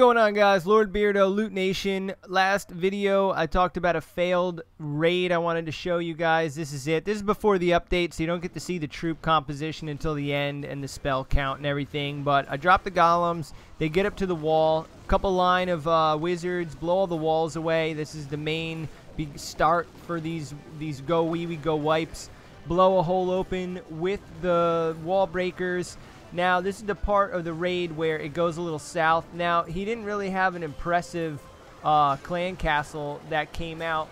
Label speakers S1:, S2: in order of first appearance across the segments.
S1: going on, guys? Lord Beardo, Loot Nation. Last video I talked about a failed raid I wanted to show you guys. This is it. This is before the update, so you don't get to see the troop composition until the end and the spell count and everything. But I dropped the golems. They get up to the wall. A couple line of wizards blow all the walls away. This is the main big start for these GoWiWiPes. Blow a hole open with the wall breakers. Now, this is the part of the raid where it goes a little south. Now, he didn't really have an impressive clan castle that came out.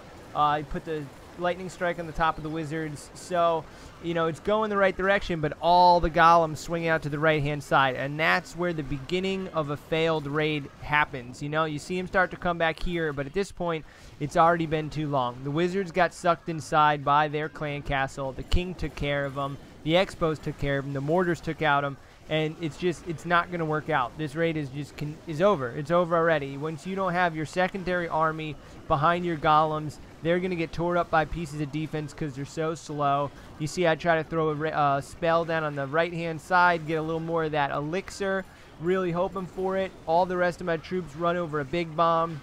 S1: He put the lightning strike on the top of the wizards. So, you know, it's going the right direction, but all the golems swing out to the right-hand side. And that's where the beginning of a failed raid happens. You know, you see him start to come back here, but at this point, it's already been too long. The wizards got sucked inside by their clan castle. The king took care of them. The expos took care of them. The mortars took out them. And it's not going to work out. This raid is over. It's over already. Once you don't have your secondary army behind your golems, they're going to get tore up by pieces of defense because they're so slow. You see, I try to throw a spell down on the right-hand side, get a little more of that elixir, really hoping for it. All the rest of my troops run over a big bomb.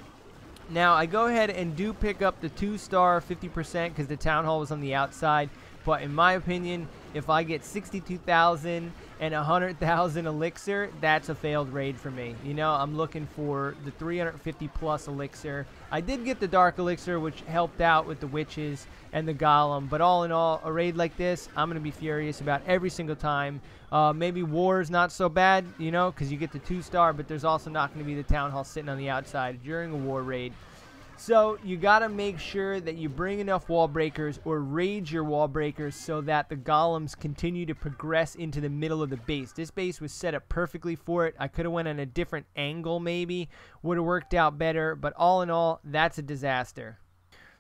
S1: Now, I go ahead and do pick up the 2-star 50% because the town hall was on the outside. But in my opinion, if I get 62,000 and 100,000 elixir, that's a failed raid for me. You know, I'm looking for the 350 plus elixir. I did get the dark elixir, which helped out with the witches and the golem. But all in all, a raid like this, I'm going to be furious about every single time. Maybe war is not so bad, you know, because you get the 2-star, but there's also not going to be the town hall sitting on the outside during a war raid. So you got to make sure that you bring enough wall breakers or raid your wall breakers so that the golems continue to progress into the middle of the base. This base was set up perfectly for it. I could have went on a different angle maybe. Would have worked out better. But all in all, that's a disaster.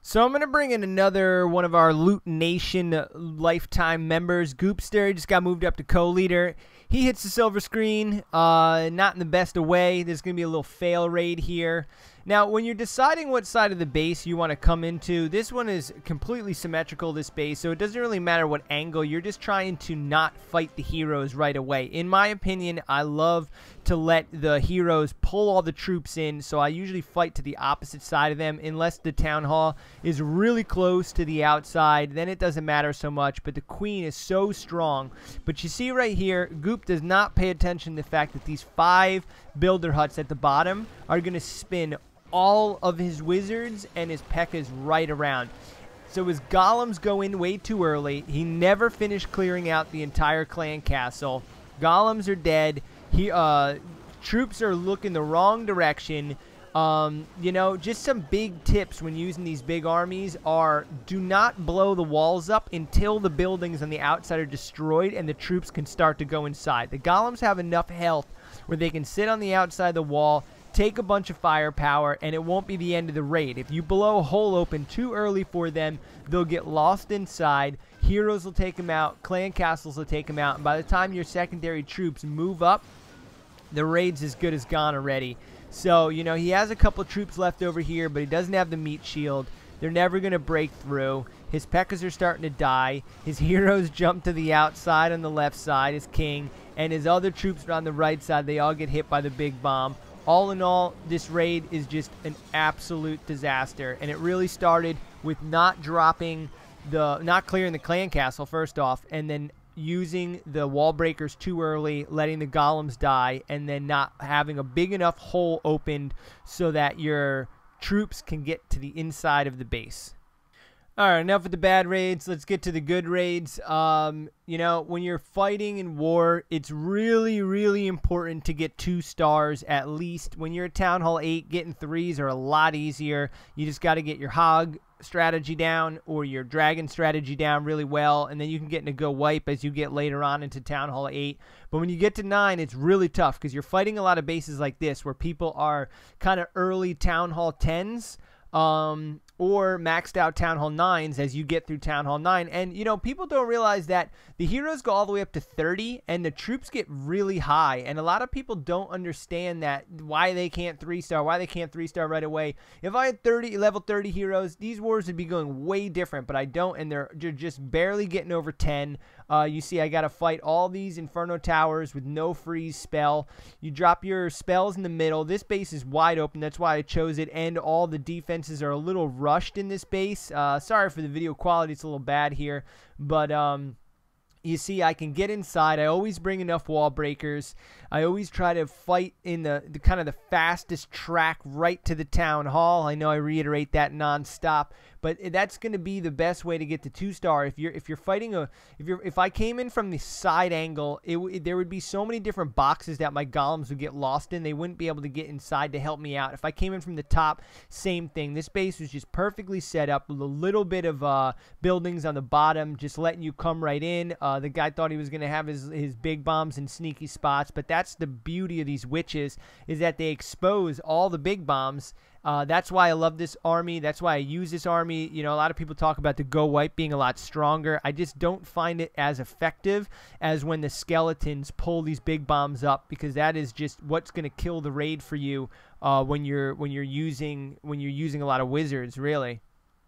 S1: So I'm going to bring in another one of our Loot Nation lifetime members. Goopster just got moved up to co-leader. He hits the silver screen, not in the best of way. There's going to be a little fail raid here. Now, when you're deciding what side of the base you want to come into, this one is completely symmetrical, this base, so it doesn't really matter what angle. You're just trying to not fight the heroes right away. In my opinion, I love to let the heroes pull all the troops in, so I usually fight to the opposite side of them unless the town hall is really close to the outside. Then it doesn't matter so much, but the queen is so strong. But you see right here, Goop does not pay attention to the fact that these 5 builder huts at the bottom are going to spin all of his wizards and his P.E.K.K.A.s right around. So his golems go in way too early. He never finished clearing out the entire clan castle. Golems are dead. Troops are looking the wrong direction. You know, just some big tips when using these big armies are do not blow the walls up until the buildings on the outside are destroyed and the troops can start to go inside. The golems have enough health where they can sit on the outside of the wall, take a bunch of firepower, and it won't be the end of the raid. If you blow a hole open too early for them, they'll get lost inside. Heroes will take them out. Clan castles will take them out. And by the time your secondary troops move up, the raid's as good as gone already. So, you know, he has a couple troops left over here, but he doesn't have the meat shield. They're never going to break through. His P.E.K.K.A.s are starting to die. His heroes jump to the outside on the left side, his king. And his other troops are on the right side. They all get hit by the big bomb. All in all, this raid is just an absolute disaster, and it really started with not clearing the clan castle first off, and then using the wall breakers too early, letting the golems die, and then not having a big enough hole opened so that your troops can get to the inside of the base. Alright, enough with the bad raids. Let's get to the good raids. You know, when you're fighting in war, it's really, really important to get 2 stars at least. When you're at Town Hall 8, getting 3s are a lot easier. You just got to get your hog strategy down or your dragon strategy down really well, and then you can get into GoWiWipe as you get later on into Town Hall 8. But when you get to 9, it's really tough because you're fighting a lot of bases like this where people are kind of early Town Hall 10s. Or maxed out Town Hall 9s as you get through Town Hall 9. And, you know, people don't realize that the heroes go all the way up to 30 and the troops get really high. And a lot of people don't understand that, why they can't 3-star, why they can't 3-star right away. If I had level 30 heroes, these wars would be going way different, but I don't, and they're just barely getting over 10. You see I got to fight all these Inferno Towers with no freeze spell. You drop your spells in the middle. This base is wide open. That's why I chose it, and all the defenses are a little rushed in this base. Sorry for the video quality. It's a little bad here, but you see, I can get inside. I always bring enough wall breakers. I always try to fight in the kind of the fastest track right to the town hall. I know I reiterate that nonstop, but that's going to be the best way to get to 2-star. If you're fighting if I came in from the side angle, there would be so many different boxes that my golems would get lost in. They wouldn't be able to get inside to help me out. If I came in from the top, same thing. This base was just perfectly set up with a little bit of buildings on the bottom, just letting you come right in. The guy thought he was going to have his big bombs in sneaky spots, but that's the beauty of these witches, is that they expose all the big bombs. That's why I love this army. That's why I use this army. You know, a lot of people talk about the GoWiWipe being a lot stronger. I just don't find it as effective as when the skeletons pull these big bombs up, because that is just what's going to kill the raid for you when you're using a lot of wizards, really.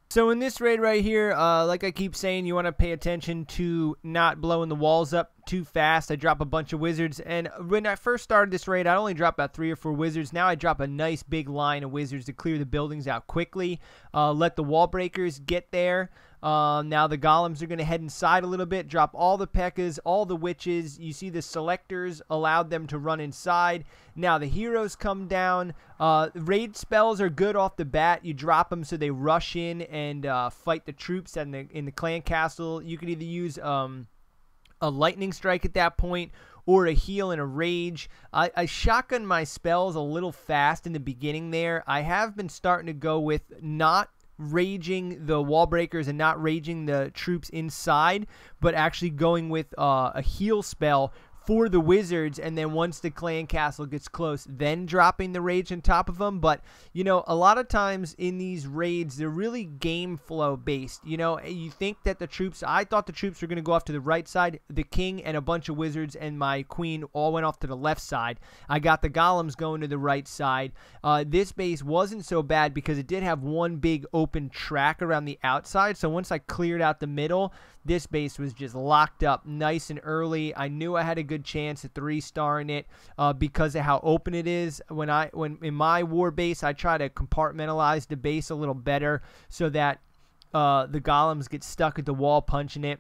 S1: So in this raid right here, like I keep saying, you want to pay attention to not blowing the walls up too fast. I drop a bunch of wizards, and when I first started this raid, I only dropped about 3 or 4 wizards. Now I drop a nice big line of wizards to clear the buildings out quickly. Let the wall breakers get there. Now the golems are going to head inside a little bit, drop all the P.E.K.K.A.s, all the witches. You see the selectors allowed them to run inside. Now the heroes come down. Raid spells are good off the bat. You drop them so they rush in and fight the troops in the clan castle. You could either use a lightning strike at that point, or a heal and a rage. I shotgun my spells a little fast in the beginning there. I have been starting to go with not raging the wall breakers and not raging the troops inside, but actually going with a heal spell for the wizards, and then once the clan castle gets close, then dropping the rage on top of them. But you know, a lot of times in these raids, they're really game flow based. You know, you think that the troops, I thought the troops were going to go off to the right side. The king and a bunch of wizards and my queen all went off to the left side. I got the golems going to the right side. This base wasn't so bad because it did have one big open track around the outside. So once I cleared out the middle, this base was just locked up nice and early. I knew I had a good chance at 3-starring it because of how open it is. When in my war base, I try to compartmentalize the base a little better so that the golems get stuck at the wall punching it.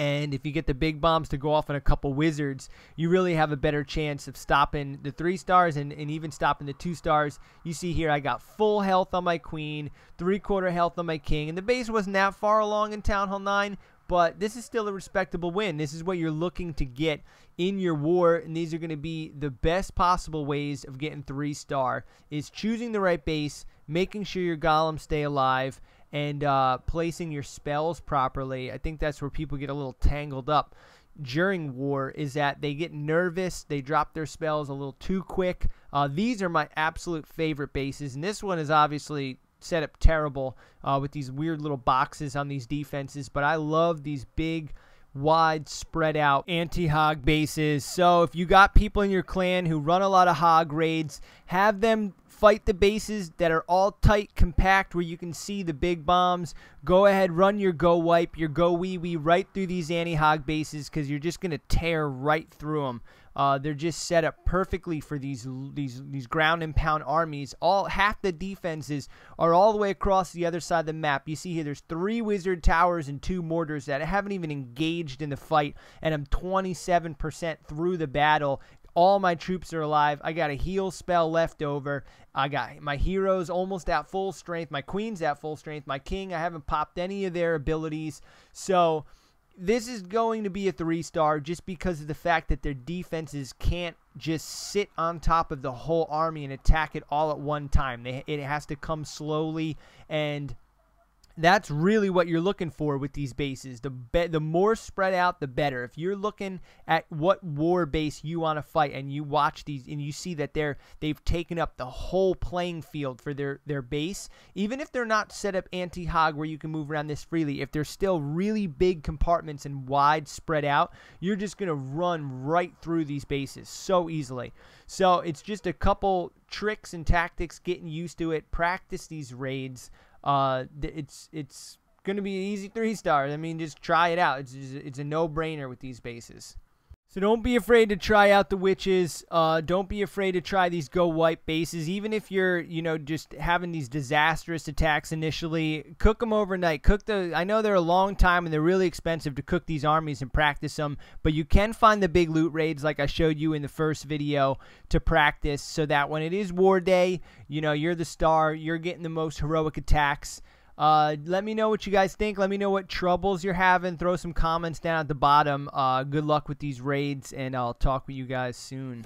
S1: And if you get the big bombs to go off on a couple wizards, you really have a better chance of stopping the 3-stars and even stopping the 2-stars. You see here, I got full health on my queen, 3/4 health on my king, and the base wasn't that far along in Town Hall 9, but this is still a respectable win. This is what you're looking to get in your war, and these are going to be the best possible ways of getting 3-star, is choosing the right base, making sure your golems stay alive, and placing your spells properly. I think that's where people get a little tangled up during war, is that they get nervous, they drop their spells a little too quick. These are my absolute favorite bases, and this one is obviously set up terrible with these weird little boxes on these defenses, but I love these big, wide, spread out anti-hog bases. So if you got people in your clan who run a lot of hog raids, have them fight the bases that are all tight, compact, where you can see the big bombs. Go ahead, run your GoWiWipe, your GoWiWi right through these anti-hog bases, because you're just going to tear right through them. They're just set up perfectly for these ground and pound armies. Half the defenses are all the way across the other side of the map. You see here, there's 3 wizard towers and 2 mortars that haven't even engaged in the fight, and I'm 27% through the battle. All my troops are alive. I got a heal spell left over. I got my heroes almost at full strength. My queen's at full strength. My king, I haven't popped any of their abilities. So this is going to be a 3-star just because of the fact that their defenses can't just sit on top of the whole army and attack it all at one time. It has to come slowly, and that's really what you're looking for with these bases. The more spread out, the better. If you're looking at what war base you want to fight, and you watch these and you see that they've taken up the whole playing field for their base, even if they're not set up anti-hog where you can move around this freely, if they're still really big compartments and wide spread out, you're just going to run right through these bases so easily. So it's just a couple tricks and tactics, getting used to it, practice these raids. It's going to be an easy 3-star. I mean, just try it out. It's a no-brainer with these bases. So don't be afraid to try out the witches. Don't be afraid to try these GoWiWipe bases. Even if you're, just having these disastrous attacks initially, cook them overnight. I know they're a long time and they're really expensive to cook these armies and practice them, but you can find the big loot raids like I showed you in the first video to practice so that when it is war day, you're the star, you're getting the most heroic attacks. Let me know what you guys think. Let me know what troubles you're having. Throw some comments down at the bottom. Good luck with these raids, and I'll talk with you guys soon.